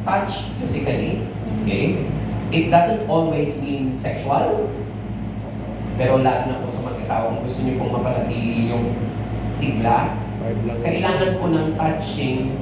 touch physically, okay? It doesn't always mean sexual. Pero lalo na po sa mag-asawa, kung gusto niyo pong mapanatili yung sigla, kailangan po ng touching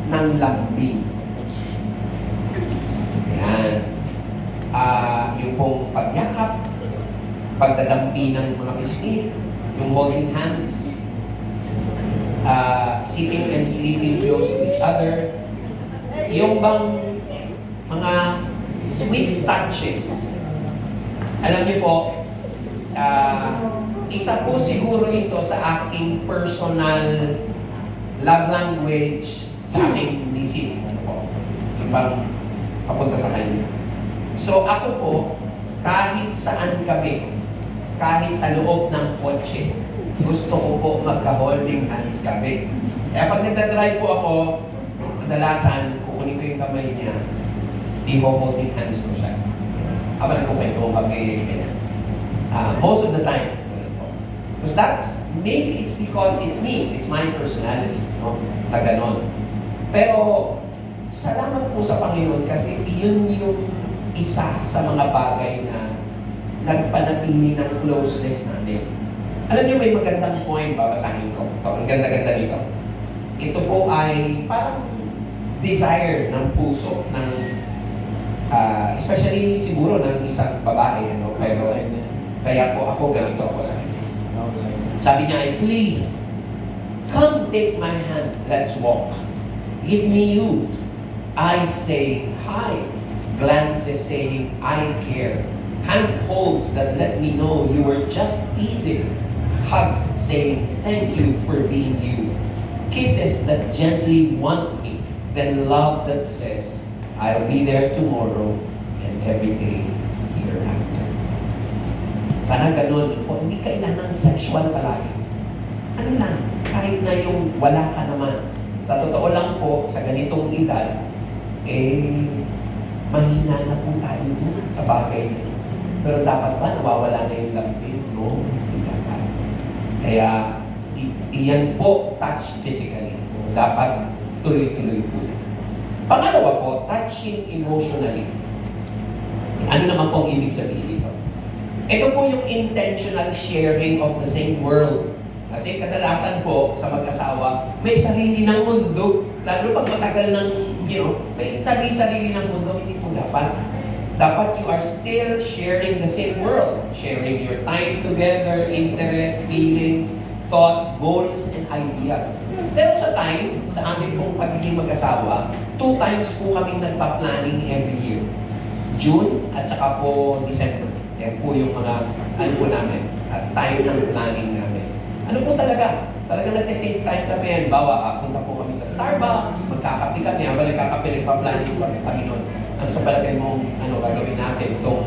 ng lambing. Ayan. Yung pong pagyakap, pagdadampi ng mga biscuit, yung holding hands, sitting and sleeping close to each other, yung bang mga sweet touches. Alam niyo po, isa po siguro ito sa aking personal love language sa aking misis. Ano po? Yung bang papunta sa kanya. So ako po, kahit saan kami, kahit sa loob ng kotse, gusto ko po magka-holding hands kami. Kaya pag nagdadrive po ako, kadalasan, kukunin ko yung kamay niya, di mo holding hands ko siya. Habang nagkukwento kami, ganyan. Most of the time, ganun po. Because maybe it's because it's me, it's my personality, no? Na ganon. Pero, salamat po sa Panginoon kasi iyon yung isa sa mga bagay na nagpanatili ng closeness natin. Alam niyo, may magandang point, babasahin ko. Ito, ang ganda-ganda nito. Ito po ay parang desire ng puso, ng especially siguro ng isang babae, no? Pero kaya po ako, ganito ako sa kanya. Sabi niya ay, please, come take my hand, let's walk. Give me you. Eyes saying hi. Glances saying, I care. Hand holds that let me know you were just teasing. Hugs saying, thank you for being you. Kisses that gently want me. Then love that says, I'll be there tomorrow and every day hereafter. Sana ganun po. Hindi kailangan sexual palagi. Ano lang, kahit na yung wala ka naman. Sa totoo lang po, sa ganitong edad, mahina na po tayo dun sa bagay na. Pero dapat ba nawawala na yung lambing? No, hindi dapat. Kaya, iyan po, touch physically. Dapat tuloy-tuloy po yan. Pangalawa po, touching emotionally. Ano naman po ang ibig sabihin ito? Ito po yung intentional sharing of the same world. Kasi kadalasan po sa mag-asawa, may sarili ng mundo. Lalo pag matagal ng, may sarili ng mundo, hindi po dapat. Dapat you are still sharing the same world. Sharing your time together, interest, feelings, thoughts, goals, and ideas. Pero sa amin pong pagiging mag-asawa, 2 times po kami nagpa-planning every year. June at saka po December. Yan po yung mga, po namin, at time ng planning namin. Ano po talaga? Talagang nagtitake time kami. Bawa, punta po kami sa Starbucks, magkakape kami. Habang nagkakape, nagpa-planning kami noon. Ano sa palagay mo, gagawin natin itong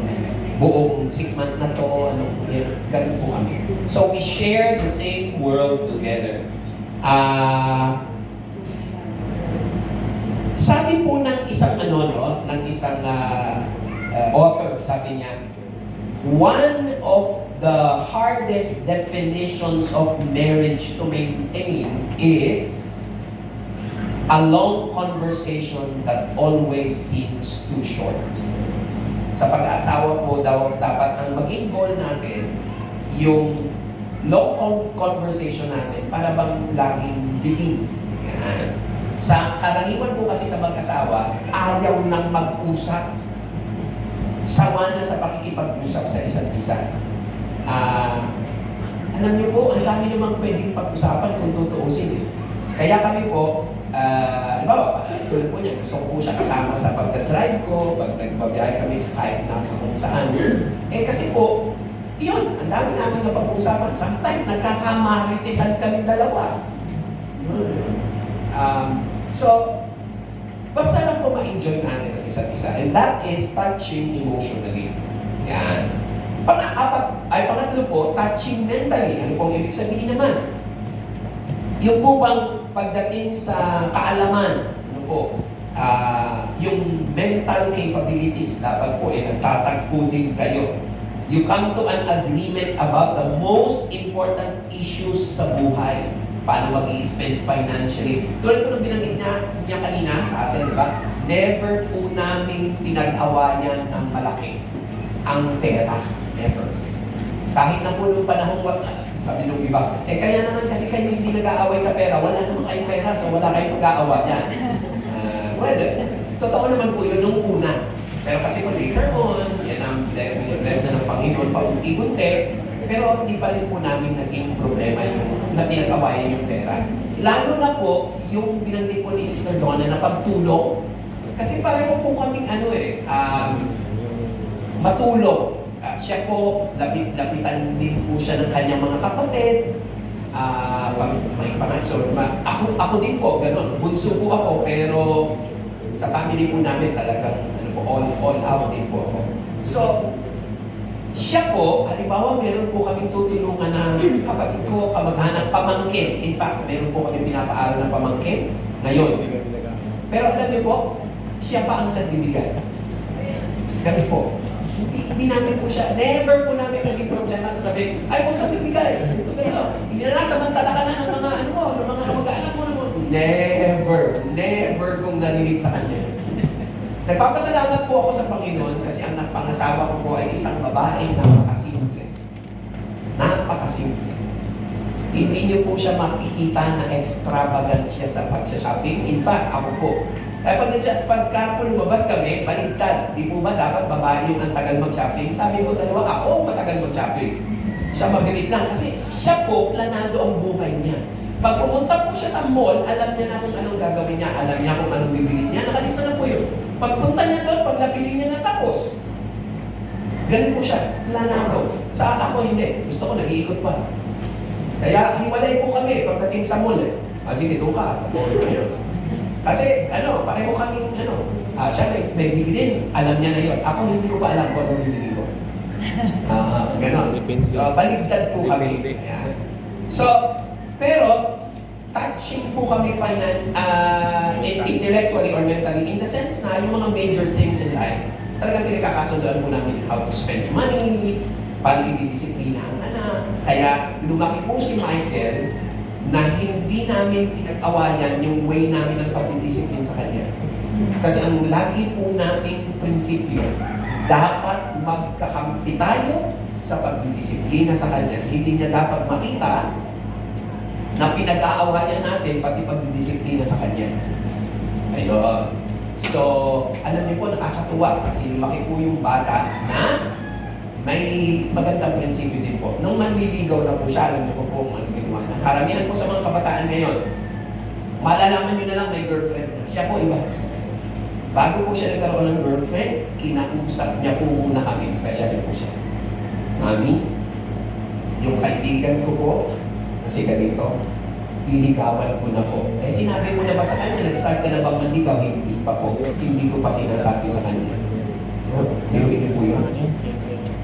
buong 6 months na to, ganun po kami. So we share the same world together. Sabi po ng isang author, sabi niya, one of the hardest definitions of marriage to maintain is a long conversation that always seems too short. Sa pag-aasawa po daw, dapat ang maging goal natin, yung long conversation natin, para bang laging bitin. Yan. Sa karaniwan po kasi sa mag-asawa, ayaw nang mag-usap. Sawa na sa pakikipag-usap sa isa't isa. Alam niyo po, ang dami namang pwedeng pag-usapan kung tutuusin eh. Kaya kami po, halimbawa, tulad po niya, gusto ko po siya kasama sa pagdadrive ko, pag nagbabiyahe kami sa kahit nasa kung saan. Kasi po, yun, ang dami namin na pag-uusapan. Sometimes, nagkakamaritisan kami dalawa. So, basta lang po ma-enjoy natin ang isa't isa. And that is touching emotionally. Yan. Pangatlo po, touching mentally. Ano pong ibig sabihin naman? Yung po bang pagdating sa kaalaman, yung mental capabilities, dapat po nagtatagpo din kayo. You come to an agreement about the most important issues sa buhay. Paano mag-i-spend financially. Tulad po nung binanggit niya kanina sa atin, di ba? never po namin pinag-awayan ng malaki ang pera. Never. Kahit na po nung panahon, sabi nung iba, kaya naman kasi kayo hindi nag-aaway sa pera, wala naman kayong pera, so wala kayong pag-aawayan. Well, totoo naman po yun nung una. Pero kasi kung later on, yan ang bless na ng Panginoon paunti-unti, pero hindi pa rin po namin naging problema yung na pinag-awayan yung pera. Lalo na po, yung binanggit po ni Sister Donna na pagtulong, kasi pareho po kaming matulong. Siya po, lapitan din po siya ng kanyang mga kapatid. May pangaso. Ako din po, gano'n. Bunso po ako, pero sa family po namin talagang all out din po ako. So, siya po, halimbawa meron po kaming tutulungan na kapatid ko, kamag-anak, pamangkin. In fact, meron po kaming pinapaaral ng pamangkin ngayon. Pero alam niyo po, siya pa ang nagbibigay. Kami po. Hindi namin po siya, never po namin naging problema sa sabi, ay, huwag kang bibigay. Hindi na nasamantala ka na ng mga ng mga kamag-anak mo. Never kong narinig sa kanya. Nagpapasalamat po ako sa Panginoon kasi ang pangasawa ko po ay isang babaeng napakasimple. Napakasimple. Hindi niyo po siya makikita na extravagant siya sa pag-shopping. In fact, ako po. Pagka po lumabas kami, baligtad. Di po ba dapat babae yung ang tagal mag-shopping? Sabi ko dalawa, ako matagal mag-shopping. Siya mabilis lang kasi siya po, planado ang buhay niya. Pag pumunta po siya sa mall, alam niya na kung anong gagawin niya, alam niya kung anong bibili niya, nakalista na po yun. Pagpunta niya doon, pag nabili niya na tapos. Ganun po siya, planado. Sa ako hindi, gusto ko nag-iikot pa. Kaya hiwalay po kami pagdating sa mall. Sige, doon ka. Kasi, pareho kaming, siya may bibilin, alam niya na yun. Ako hindi ko pa alam kung anong bibili ko. Ganon. So, baligtad po kami. Ayan. So, pero, touching po kami intellectually or mentally in the sense na yung mga major things in life, talagang pinagkakasundoan po namin how to spend money, paano i-disiplina ang anak. Kaya, lumaki po si Michael na hindi namin pinag-awayan yung way namin ng pagdidisiplin sa kanya. Kasi ang lagi po nating prinsipyo, dapat magkakampi tayo sa pagdidisiplina sa kanya. Hindi niya dapat makita na pinag-aawayan natin pati pagdidisiplina sa kanya. Ayun. So, alam niyo po, nakakatuwa kasi lumaki po yung bata na may magandang prinsipyo din po. Nung manliligaw na po siya, alam niyo po kung ano ginawa niya. Karamihan po sa mga kabataan ngayon, malalaman niyo na lang may girlfriend na. Siya po iba. Bago po siya nagkaroon ng girlfriend, kinausap niya po muna kami, especially po siya. Mami, yung kaibigan ko po, na si ganito, liligawan ko na po. Sinabi mo na ba sa kanya, nag-start ka na bang manligaw? Hindi pa po. Hindi ko pa sinasabi sa kanya. Niluhin niyo po yun.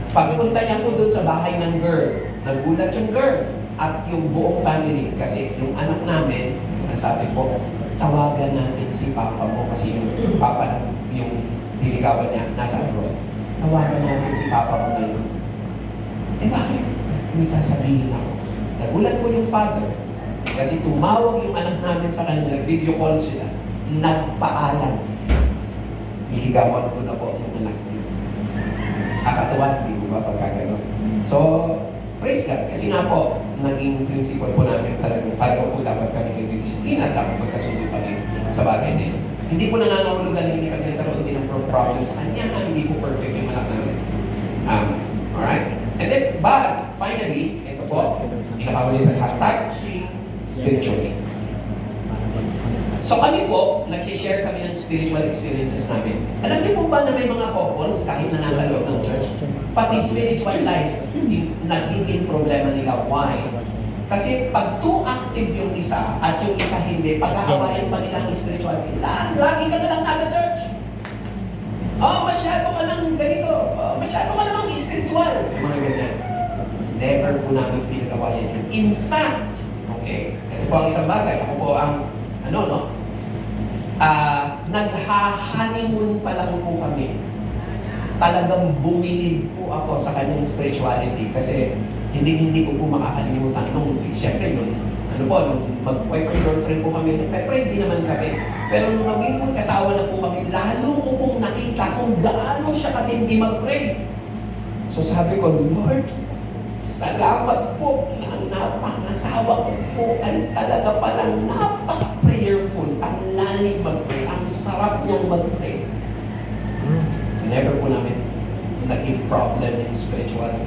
Pagpunta niya po doon sa bahay ng girl, nagulat yung girl at yung buong family. Kasi yung anak namin, nasabi po, tawagan natin si papa mo kasi yung papa, yung niligawan niya, nasa abroad. Tawagan natin si papa mo ngayon. Bakit? May sasabihin ako. Nagulat po yung father kasi tumawag yung anak namin sa kanya, nag-video call sila, nagpaalam. Niligawan ko na po yung anak niya. Kakatuwa, hindi ko ba pagkagano. So, praise God. Kasi nga po, naging principle po namin talagang pareho po dapat kami nagdidisiplina at dapat magkasundo kami sa bagay na yun. Hindi po nangangahulugan na hindi kami nagkaroon din ng problem sa kanya na hindi po perfect yung anak namin. Alright? And then, but, finally, ito po, pinakawali sa touching spiritually. So kami po, nag-share kami ng spiritual experiences namin. Alam niyo po ba na may mga couples, kahit na nasa loob ng church, pati spiritual life, nagiging problema nila. Why? Kasi pag too active yung isa at yung isa hindi, pag-aawayan pa nila ang spirituality. Lagi ka na lang nasa church. Masyado ka lang ganito. Masyado ka namang spiritual. Yung mga ganyan. Never po namin pinag-awayan yun. In fact, okay, ito po ang isang bagay. Ako po ang nagha-honeymoon pa lang po kami. Talagang bumilib po ako sa kanyang spirituality kasi hindi ko po makakalimutan nung siyempre nung mag-boyfriend girlfriend po kami, nagpe-pray din naman kami. Pero nung maging mag-asawa na po kami, hindi mag-pray. So sabi ko, Lord, salamat po na ang napangasawa ko po ay talaga palang napaka-prayerful. Ang lalim mag-pray. Ang sarap niyang mag-pray. Never po namin naging problem in spiritual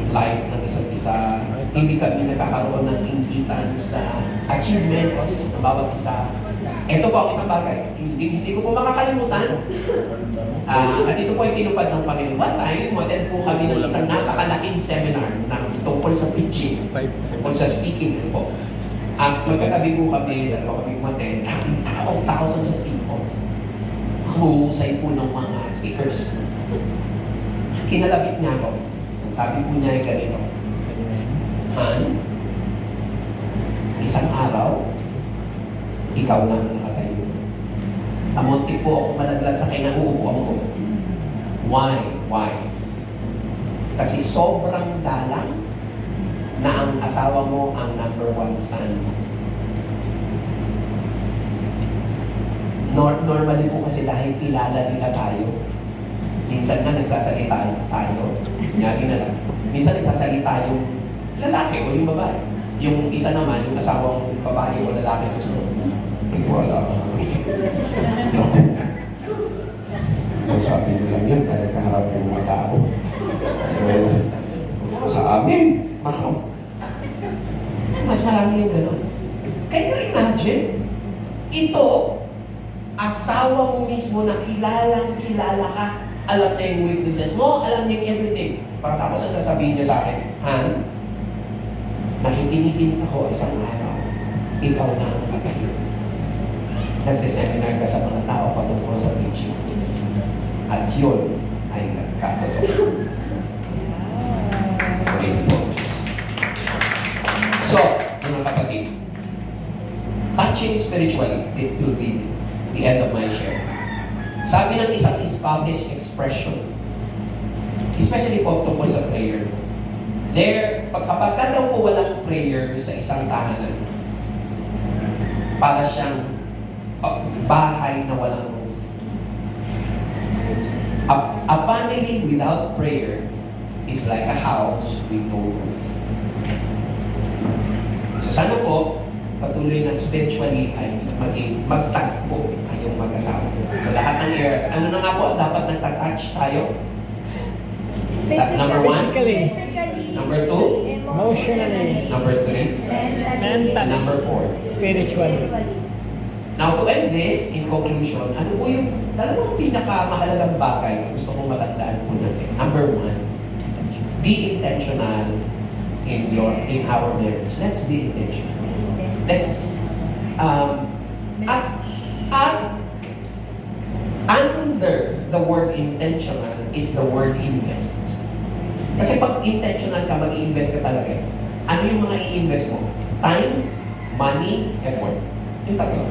life ng isa't isa. Hindi kami nakakaroon ng inggitan sa achievements ng bawat isa. Ito po ang isang bagay. Hindi ko po makakalimutan. At ito po ay tinupad ng Panginoon. One time, attend po kami ng isang napakalaking seminar tungkol sa preaching, tungkol sa speaking. Ano po. Magkatabi po kami, dalawa kami umattend, daming tao, thousands of people. Humuhusay po ng mga speakers. Kinalabit niya ako. Ang sabi po niya ay ganito, Han, isang araw, ikaw na ang nakatayo. Namuntik po ako malaglag sa kinauupuan ko. Why? Kasi sobrang dalang na ang asawa mo ang number one fan mo. Normally po kasi dahil kilala nila tayo, minsan nga nagsasalita tayo, kunyari na lang, minsan nagsasalita yung lalaki o yung babae. Yung isa naman, yung asawang babae o lalaki na sunod. Wala. Sabi nyo lang yan dahil kaharap yung mga tao. Sa amin, mas marami yung gano'n. Can you imagine? Ito, asawa mo mismo na kilala ka, alam na yung weaknesses mo, alam niya everything. Pagkatapos ang sasabihin niya sa akin, Han, nakikinig ako isang araw, ikaw na ang nakatayo. Nagsiseminar ka sa mga tao patungkol sa preaching. At yun ay nagkatotoo. So, mga kapatid, touching spiritually, this will be the end of my share. Sabi ng isang Scottish expression, especially po tungkol sa prayer, kapag ka daw po walang prayer sa isang tahanan, para siyang bahay na walang roof. A family without prayer is like a house with no roof. So sana po, patuloy na spiritually ay magtagpo kayong mag-asawa. So lahat ng areas, ano na nga po ang dapat nagtatouch tayo? Number 1. Number 2. Emotionally. Number 3. Mentally. Number 4. Spiritually. Now to end this, in conclusion, ano po yung dalawang pinakamahalagang bagay na gusto kong matandaan po natin? Number 1, be intentional in our marriage. Let's be intentional. Let's under the word intentional is the word invest. Kasi pag intentional ka, mag-i-invest ka talaga. Ano yung mga i-invest mo? Time, money, effort. Yung tatlo.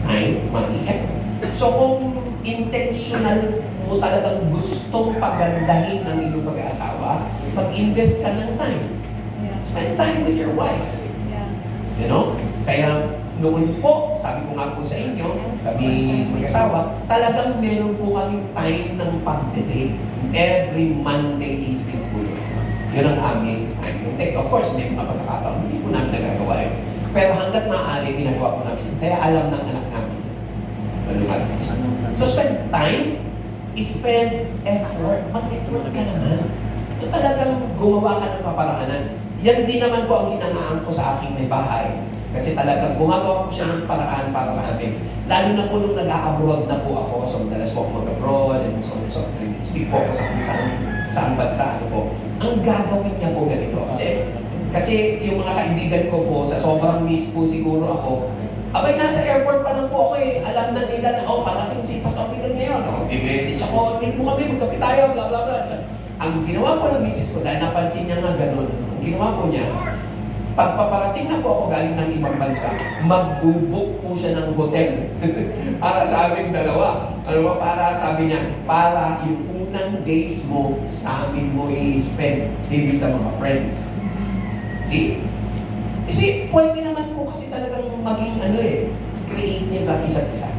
Time, money, effort. So kung intentional mo talagang gustong pagandahin ng inyong pag-aasawa, mag-invest ka ng time. Spend time with your wife. You know? Kaya noon po, sabi ko nga po sa inyo, kami mag-asawa, talagang meron po kaming time ng pag-date. Every Monday evening po yun. Yun ang aming time ng date. Of course, may mga pagkakataon, hindi po namin nagagawa yun. Pero hanggat maaari, ginagawa po namin yun. Kaya alam ng anak namin yun. Malumalas. So spend time, spend effort. Mag-effort ka naman. Kung talagang gumawa ka ng paparaanan. Yan din naman po ang hinangaan ko sa aking may bahay. Kasi talagang gumagawa ko siya ng paraan para sa amin. Lalo na po nung nag-a-abroad na po ako, so madalas po ako mag-abroad, and so on and so on. Speak po ako sa kung saan bansa, ano po. Ang gagawin niya po ganito. Kasi yung mga kaibigan ko po, sa sobrang miss po siguro ako, abay, nasa airport pa lang po ako eh. Alam na nila na, parating si Pastor Miguel ngayon. May-message ako, hindi mo kami, magkape tayo, bla bla bla. Ang ginawa po ng misis ko, dahil napansin niya nga gano'n, ang ginawa po niya, pagpaparating na po ako galing ng ibang bansa, magbubuk po siya ng hotel para sa aming dalawa. Ano ba? Para, sabi niya, para yung unang days mo sa amin mo i-spend, maybe sa mga friends. See? Kasi pwede naman po kasi talagang maging creative ang isa't isa.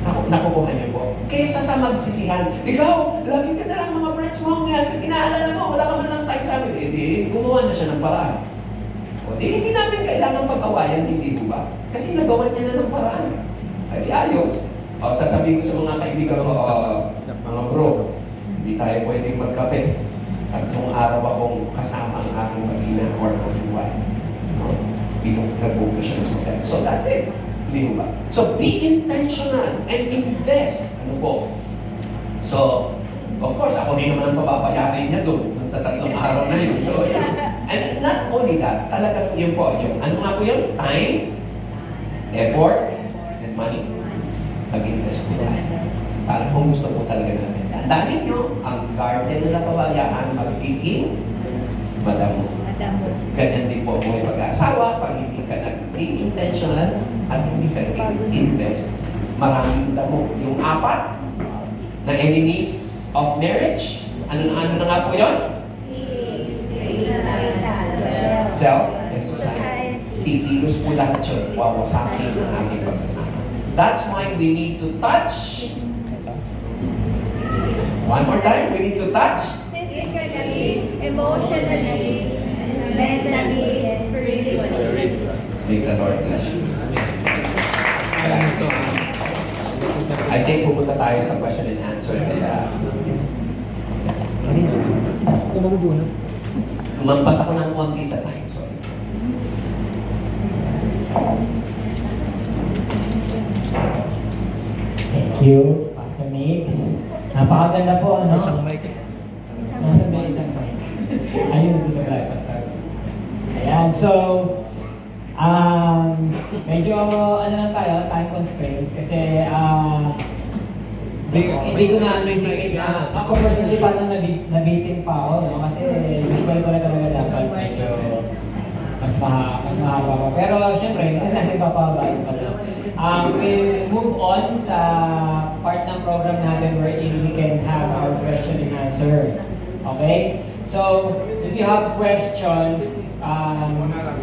nakukuha niyo po. Kesa sa magsisihan, ikaw, lagi ka na lang mga friends mo, inaalala mo, wala ka man lang time sa amin. Eh, di, gumawa na siya ng paraan. O, di, hindi namin kailangan pag-awayan, hindi po ba? Kasi nagawa niya na ng paraan. Ay, ayos. O, sasabihin ko sa mga kaibigan ko, mga bro, hindi tayo pwedeng magkape. Tatlong araw akong kasama ang aking magina or aking wife. No? Nag-book na siya ng hotel. So, that's it. Hindi ba? So, be intentional and invest. Ano po? So, of course, ako rin naman ang pababayarin niya doon sa 3 araw na yun. So, yun. And not only that, talagang yun po, yung ano nga po yun? Time, effort, and money. Mag-invest po tayo. Para kung gusto po talaga natin. Tandaan ninyo, ang garden na napabayaan magiging madamo. Ganyan din po buhay pag-aasawa, pag hindi ka naging intentional at hindi ka nag-invest, maraming damo. Yung 4 na enemies of marriage, ano na nga po yun? Self and society. Kikilos po lahat yun, wawasakin ang ating pagsasama. That's why we need to touch. One more time, we need to touch. Physically, emotionally, mentally, spiritually. May the Lord bless you. I think pupunta tayo sa question and answer. Kaya, Kung magubuno. lumampas ako ng konti sa time. Sorry. Thank you, Pastor Mix. Napakaganda po, ano? Isang mic. Nasa may isang mic. Ayun, dito tayo, Pastor. Ayan, so, medyo, ano lang tayo, time constraints, kasi, hindi ko na-anticipate na, ako personally, parang nabitin pa ako, no? Kasi usually ko na talaga dapat medyo mas mahaba pa. Pero syempre, hindi natin papabain pa lang. We'll move on sa part ng program natin wherein we can have our question and answer. Okay? So, if you have questions,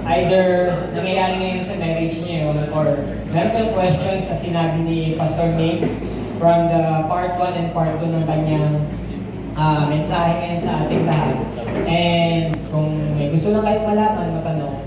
either nangyayari ngayon sa marriage niyo or meron kang questions sa sinabi ni Pastor Mix from the part 1 and part 2 ng kanyang mensahe ngayon sa ating lahat. And kung may gusto lang kayong malaman, matanong,